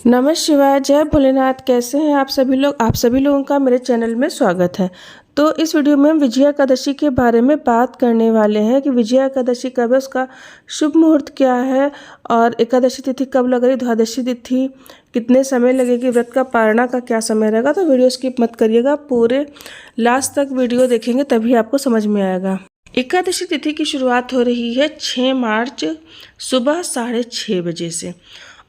नमः शिवाय, जय भोलेनाथ। कैसे हैं आप सभी लोग? आप सभी लोगों का मेरे चैनल में स्वागत है। तो इस वीडियो में हम विजया एकादशी के बारे में बात करने वाले हैं कि विजया एकादशी कब है, उसका शुभ मुहूर्त क्या है और एकादशी तिथि कब लग रही, द्वादशी तिथि कितने समय लगेगी, व्रत का पारणा का क्या समय रहेगा। तो वीडियो स्किप मत करिएगा, पूरे लास्ट तक वीडियो देखेंगे तभी आपको समझ में आएगा। एकादशी तिथि की शुरुआत हो रही है 6 मार्च सुबह 6:30 बजे से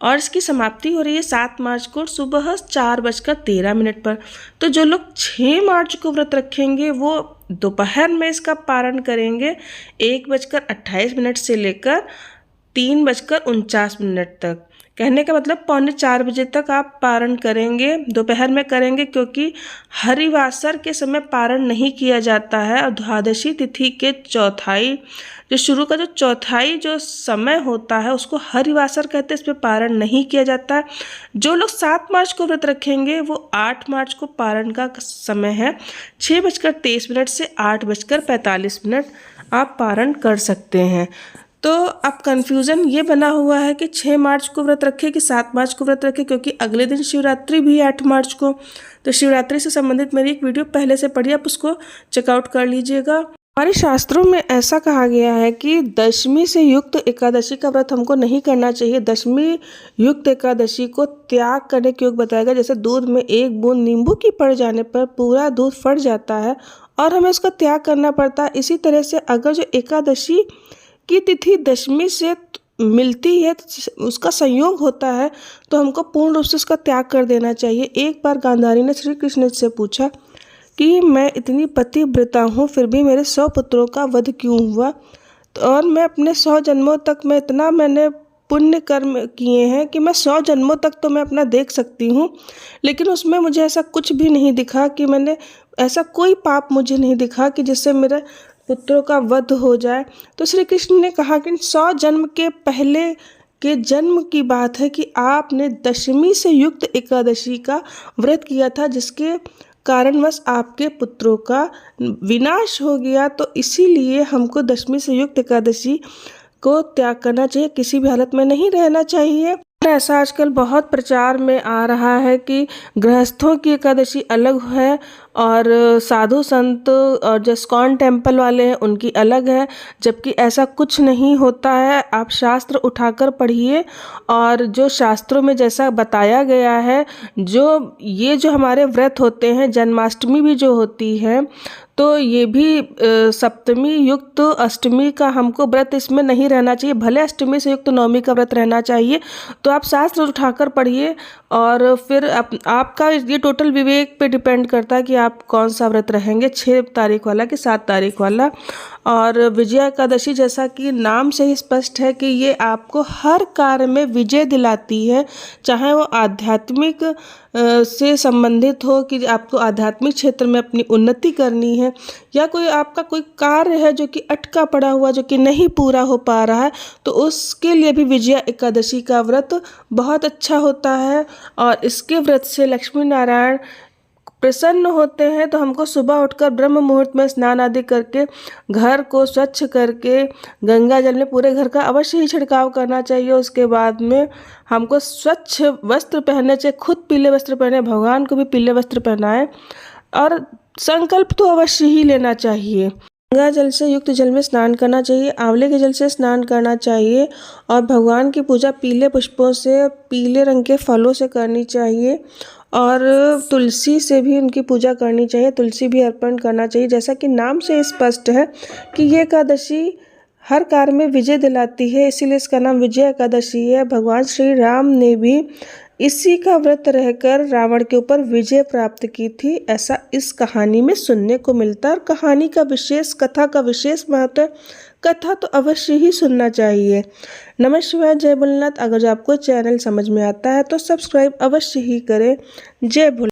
और इसकी समाप्ति हो रही है 7 मार्च को सुबह 4:13 पर। तो जो लोग 6 मार्च को व्रत रखेंगे वो दोपहर में इसका पारण करेंगे 1:28 से लेकर 3:49 तक। कहने का मतलब 3:45 बजे तक आप पारण करेंगे, दोपहर में करेंगे, क्योंकि हरिवासर के समय पारण नहीं किया जाता है और द्वादशी तिथि के चौथाई जो शुरू का जो चौथाई जो समय होता है उसको हरिवासर कहते हैं, इस पर पारण नहीं किया जाता है। जो लोग 7 मार्च को व्रत रखेंगे वो 8 मार्च को पारण का समय है 6:23 से 8:45 आप पारण कर सकते हैं। तो अब कन्फ्यूज़न ये बना हुआ है कि 6 मार्च को व्रत रखे कि 7 मार्च को व्रत रखे, क्योंकि अगले दिन शिवरात्रि भी है 8 मार्च को। तो शिवरात्रि से संबंधित मेरी एक वीडियो पहले से पढ़ी, आप उसको चेकआउट कर लीजिएगा। हमारे शास्त्रों में ऐसा कहा गया है कि दशमी से युक्त एकादशी का व्रत हमको नहीं करना चाहिए। दशमी युक्त एकादशी को त्याग करने के योग बताया गया। जैसे दूध में 1 बूंद नींबू की पड़ जाने पर पूरा दूध फट जाता है और हमें उसका त्याग करना पड़ता है। इसी तरह से अगर जो एकादशी की तिथि दशमी से मिलती है, उसका संयोग होता है, तो हमको पूर्ण रूप से उसका त्याग कर देना चाहिए। एक बार गांधारी ने श्री कृष्ण से पूछा कि मैं इतनी पतिव्रता हूँ फिर भी मेरे 100 पुत्रों का वध क्यों हुआ, और मैं अपने 100 जन्मों तक मैं इतना मैंने पुण्य कर्म किए हैं कि मैं 100 जन्मों तक तो मैं अपना देख सकती हूँ, लेकिन उसमें मुझे ऐसा कुछ भी नहीं दिखा कि मैंने ऐसा कोई पाप मुझे नहीं दिखा कि जिससे मेरे पुत्रों का वध हो जाए। तो श्री कृष्ण ने कहा कि 100 जन्म के पहले के जन्म की बात है कि आपने दशमी से युक्त एकादशी का व्रत किया था, जिसके कारणवश आपके पुत्रों का विनाश हो गया। तो इसीलिए हमको दशमी से युक्त एकादशी को त्याग करना चाहिए, किसी भी हालत में नहीं रहना चाहिए। ऐसा आजकल बहुत प्रचार में आ रहा है कि गृहस्थों की एकादशी अलग है और साधु संत और जो इस्कॉन टेम्पल वाले हैं उनकी अलग है, जबकि ऐसा कुछ नहीं होता है। आप शास्त्र उठाकर पढ़िए और जो शास्त्रों में जैसा बताया गया है, जो ये जो हमारे व्रत होते हैं, जन्माष्टमी भी जो होती है तो ये भी सप्तमी युक्त अष्टमी का हमको व्रत इसमें नहीं रहना चाहिए, भले अष्टमी से युक्त नवमी का व्रत रहना चाहिए। तो आप शास्त्र उठाकर पढ़िए और फिर आपका ये टोटल विवेक पे डिपेंड करता है कि आप कौन सा व्रत रहेंगे, 6 तारीख वाला कि 7 तारीख वाला। और विजया एकादशी जैसा कि नाम से ही स्पष्ट है कि ये आपको हर कार्य में विजय दिलाती है, चाहे वो आध्यात्मिक से संबंधित हो कि आपको आध्यात्मिक क्षेत्र में अपनी उन्नति करनी है, या कोई आपका कोई कार्य है जो कि अटका पड़ा हुआ, जो कि नहीं पूरा हो पा रहा है, तो उसके लिए भी विजया एकादशी का व्रत बहुत अच्छा होता है। और इसके व्रत से लक्ष्मी नारायण प्रसन्न होते हैं। तो हमको सुबह उठकर ब्रह्म मुहूर्त में स्नान आदि करके घर को स्वच्छ करके गंगा जल में पूरे घर का अवश्य ही छिड़काव करना चाहिए। उसके बाद में हमको स्वच्छ वस्त्र पहनने चाहिए, खुद पीले वस्त्र पहने, भगवान को भी पीले वस्त्र पहनाएं और संकल्प तो अवश्य ही लेना चाहिए। गंगा जल से युक्त जल में स्नान करना चाहिए, आंवले के जल से स्नान करना चाहिए और भगवान की पूजा पीले पुष्पों से, पीले रंग के फलों से करनी चाहिए और तुलसी से भी उनकी पूजा करनी चाहिए, तुलसी भी अर्पण करना चाहिए। जैसा कि नाम से स्पष्ट है कि ये एकादशी हर कार्य में विजय दिलाती है, इसीलिए इसका नाम विजय एकादशी है। भगवान श्री राम ने भी इसी का व्रत रहकर रावण के ऊपर विजय प्राप्त की थी, ऐसा इस कहानी में सुनने को मिलता है। और कहानी का विशेष, कथा का विशेष महत्व है, कथा तो अवश्य ही सुनना चाहिए। नमः शिवाय, जय भोलेनाथ। अगर आपको चैनल समझ में आता है तो सब्सक्राइब अवश्य ही करें। जय भोले।